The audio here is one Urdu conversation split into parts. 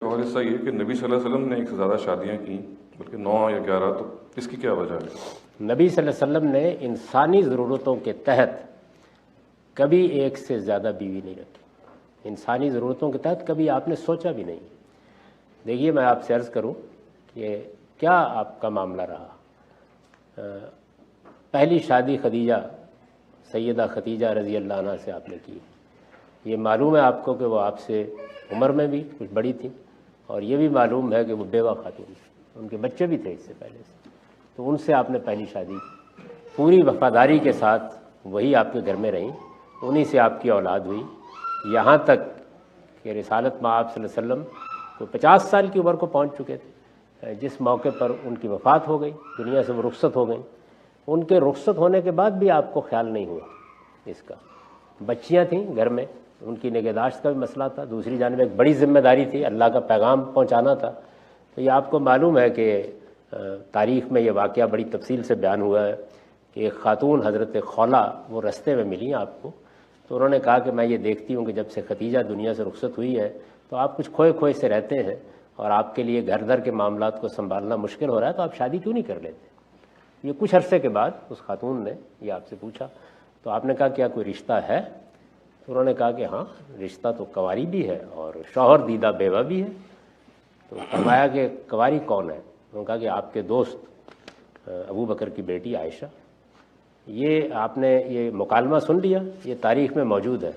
اور حصہ یہ کہ نبی صلی اللہ علیہ وسلم نے ایک سے زیادہ شادیاں کی، بلکہ 9 یا 11، تو اس کی کیا وجہ ہے؟ نبی صلی اللہ علیہ وسلم نے انسانی ضرورتوں کے تحت کبھی ایک سے زیادہ بیوی نہیں رکھی۔ انسانی ضرورتوں کے تحت کبھی آپ نے سوچا بھی نہیں۔ دیکھیے، میں آپ سے عرض کروں کہ کیا آپ کا معاملہ رہا۔ پہلی شادی خدیجہ، سیدہ خدیجہ رضی اللہ عنہ سے آپ نے کی۔ یہ معلوم ہے آپ کو کہ وہ آپ سے عمر میں بھی کچھ بڑی تھیں، اور یہ بھی معلوم ہے کہ وہ بیوہ خاتون تھیں، ان کے بچے بھی تھے اس سے پہلے سے، تو ان سے آپ نے پہلی شادی کی۔ پوری وفاداری کے ساتھ وہی آپ کے گھر میں رہیں، انہی سے آپ کی اولاد ہوئی، یہاں تک کہ رسالت میں آپ صلی اللہ علیہ وسلم کو 50 سال کی عمر کو پہنچ چکے تھے، جس موقع پر ان کی وفات ہو گئی، دنیا سے وہ رخصت ہو گئیں۔ ان کے رخصت ہونے کے بعد بھی آپ کو خیال نہیں ہوا اس کا۔ بچیاں تھیں گھر میں، ان کی نگہداشت کا بھی مسئلہ تھا، دوسری جانب ایک بڑی ذمہ داری تھی، اللہ کا پیغام پہنچانا تھا۔ تو یہ آپ کو معلوم ہے کہ تاریخ میں یہ واقعہ بڑی تفصیل سے بیان ہوا ہے کہ ایک خاتون حضرت خولہ وہ رستے میں ملی آپ کو، تو انہوں نے کہا کہ میں یہ دیکھتی ہوں کہ جب سے خدیجہ دنیا سے رخصت ہوئی ہے تو آپ کچھ کھوئے کھوئے سے رہتے ہیں، اور آپ کے لیے گھر در کے معاملات کو سنبھالنا مشکل ہو رہا ہے، تو آپ شادی کیوں نہیں کر لیتے؟ یہ کچھ عرصے کے بعد اس خاتون نے یہ آپ سے پوچھا، تو آپ نے کہا کیا کوئی رشتہ ہے؟ تو انہوں نے کہا کہ ہاں، رشتہ تو کنواری بھی ہے اور شوہر دیدہ بیوہ بھی ہے۔ تو فرمایا کہ کنواری کون ہے؟ انہوں نے کہا کہ آپ کے دوست ابو بکر کی بیٹی عائشہ۔ یہ آپ نے یہ مکالمہ سن لیا، یہ تاریخ میں موجود ہے۔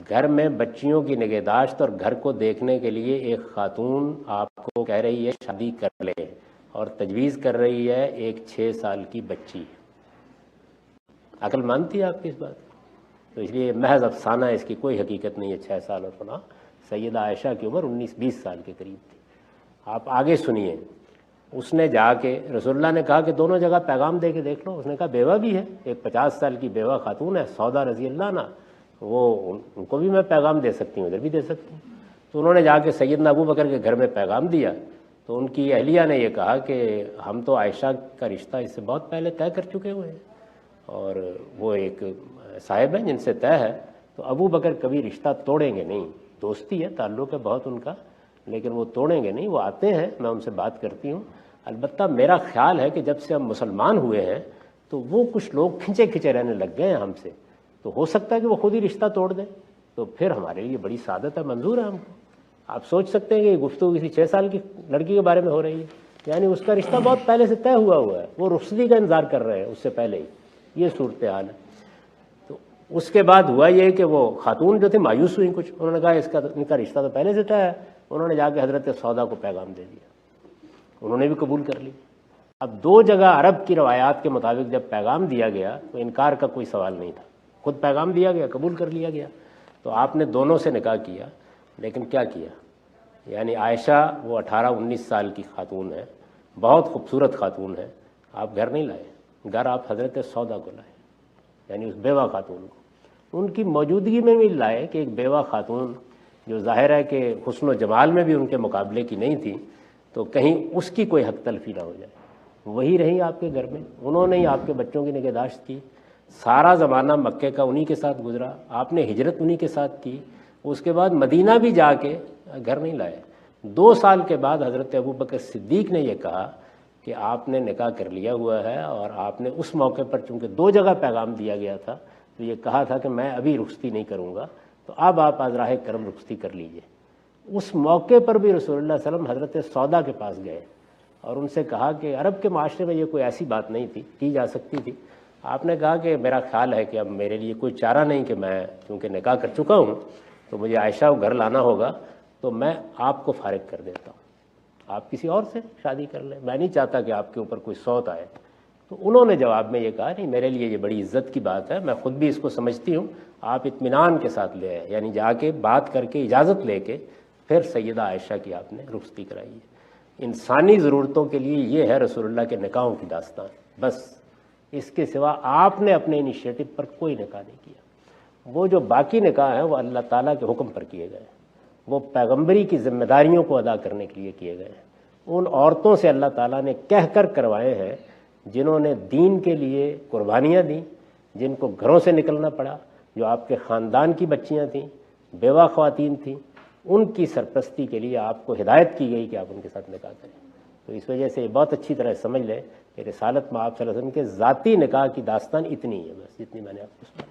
گھر میں بچیوں کی نگہداشت اور گھر کو دیکھنے کے لیے ایک خاتون آپ کو کہہ رہی ہے شادی کر لے، اور تجویز کر رہی ہے ایک 6 سال کی بچی۔ عقل مانتی ہے آپ کی اس بات؟ تو اس لیے محض افسانہ ہے، اس کی کوئی حقیقت نہیں ہے 6 سال اور فلاں۔ سیدہ عائشہ کی عمر 19-20 سال کے قریب تھی۔ آپ آگے سنیے، اس نے جا کے رسول اللہ نے کہا کہ دونوں جگہ پیغام دے کے دیکھ لو۔ اس نے کہا بیوہ بھی ہے، ایک 50 سال کی بیوہ خاتون ہے سودا رضی اللہ عنہ، وہ ان کو بھی میں پیغام دے سکتی ہوں، ادھر بھی دے سکتی ہوں۔ تو انہوں نے جا کے سیدنا ابو بکر کے گھر میں پیغام دیا، تو ان کی اہلیہ نے یہ کہا کہ ہم تو عائشہ کا رشتہ اس سے بہت پہلے طے کر چکے ہوئے ہیں، اور وہ ایک صاحب ہیں جن سے طے ہے، تو ابو بکر کبھی رشتہ توڑیں گے نہیں۔ دوستی ہے، تعلق ہے بہت ان کا، لیکن وہ توڑیں گے نہیں، وہ آتے ہیں، میں ان سے بات کرتی ہوں۔ البتہ میرا خیال ہے کہ جب سے ہم مسلمان ہوئے ہیں تو وہ کچھ لوگ کھنچے کھنچے رہنے لگ گئے ہیں ہم سے، تو ہو سکتا ہے کہ وہ خود ہی رشتہ توڑ دیں، تو پھر ہمارے لیے بڑی سعادت ہے، منظور ہے ہم کو۔ آپ سوچ سکتے ہیں کہ یہ گفتگو کسی 6 سال کی لڑکی کے بارے میں ہو رہی ہے، یعنی اس کا رشتہ بہت پہلے سے طے ہوا ہے، وہ رخصتی کا انتظار کر رہے ہیں اس سے پہلے ہی، یہ صورتحال ہے۔ تو اس کے بعد ہوا یہ کہ وہ خاتون جو تھی مایوس ہوئی کچھ، انہوں نے کہا ان کا رشتہ تو پہلے سے طے ہے۔ انہوں نے جا کے حضرت سودا کو پیغام دے دیا، انہوں نے بھی قبول کر لی۔ اب 2 جگہ عرب کی روایات کے مطابق جب پیغام دیا گیا تو انکار کا کوئی سوال نہیں تھا، خود پیغام دیا گیا، قبول کر لیا گیا۔ تو آپ نے دونوں سے نکاح کیا، لیکن کیا کیا؟ یعنی عائشہ وہ 18-19 سال کی خاتون ہے، بہت خوبصورت خاتون ہے، آپ گھر نہیں لائے، گھر آپ حضرت سودا کو لائے، یعنی اس بیوہ خاتون کو ان کی موجودگی میں بھی لائے، کہ ایک بیوہ خاتون جو ظاہر ہے کہ حسن و جمال میں بھی ان کے مقابلے کی نہیں تھی، تو کہیں اس کی کوئی حق تلفی نہ ہو جائے۔ وہی رہی آپ کے گھر میں، انہوں نے ہی آپ کے بچوں کی نگہداشت کی، سارا زمانہ مکے کا انہی کے ساتھ گزرا، آپ نے ہجرت انہی کے ساتھ کی، اس کے بعد مدینہ بھی جا کے گھر نہیں لائے۔ 2 سال کے بعد حضرت ابوبکر صدیق نے یہ کہا کہ آپ نے نکاح کر لیا ہوا ہے، اور آپ نے اس موقع پر چونکہ 2 جگہ پیغام دیا گیا تھا تو یہ کہا تھا کہ میں ابھی رخصتی نہیں کروں گا، تو اب آپ از راہ کرم رخصتی کر لیجئے۔ اس موقع پر بھی رسول اللہ صلی اللہ علیہ وسلم حضرت سودا کے پاس گئے اور ان سے کہا کہ عرب کے معاشرے میں یہ کوئی ایسی بات نہیں تھی، کی جا سکتی تھی۔ آپ نے کہا کہ میرا خیال ہے کہ اب میرے لیے کوئی چارہ نہیں، کہ میں کیونکہ نکاح کر چکا ہوں تو مجھے عائشہ کو گھر لانا ہوگا، تو میں آپ کو فارغ کر دیتا ہوں، آپ کسی اور سے شادی کر لیں، میں نہیں چاہتا کہ آپ کے اوپر کوئی صوت آئے۔ تو انہوں نے جواب میں یہ کہا نہیں، میرے لیے یہ بڑی عزت کی بات ہے، میں خود بھی اس کو سمجھتی ہوں، آپ اطمینان کے ساتھ لے آئے، یعنی جا کے بات کر کے اجازت لے کے پھر سیدہ عائشہ کی آپ نے رخصتی کرائی ہے۔ انسانی ضرورتوں کے لیے یہ ہے رسول اللہ کے نکاحوں کی داستان، بس اس کے سوا آپ نے اپنے انیشیٹو پر کوئی نکاح نہیں کیا۔ وہ جو باقی نکاح ہیں وہ اللہ تعالیٰ کے حکم پر کیے گئے ہیں، وہ پیغمبری کی ذمہ داریوں کو ادا کرنے کے لیے کیے گئے ہیں۔ ان عورتوں سے اللہ تعالیٰ نے کہہ کر کروائے ہیں جنہوں نے دین کے لیے قربانیاں دیں، جن کو گھروں سے نکلنا پڑا، جو آپ کے خاندان کی بچیاں تھیں، بیوہ خواتین تھیں، ان کی سرپرستی کے لیے آپ کو ہدایت کی گئی کہ آپ ان کے ساتھ نکاح کریں۔ تو اس وجہ سے بہت اچھی طرح سمجھ لیں کہ رسالت میں آپ صلی اللہ علیہ وسلم کے ذاتی نکاح کی داستان اتنی ہے، بس جتنی میں نے آپ کو سنا۔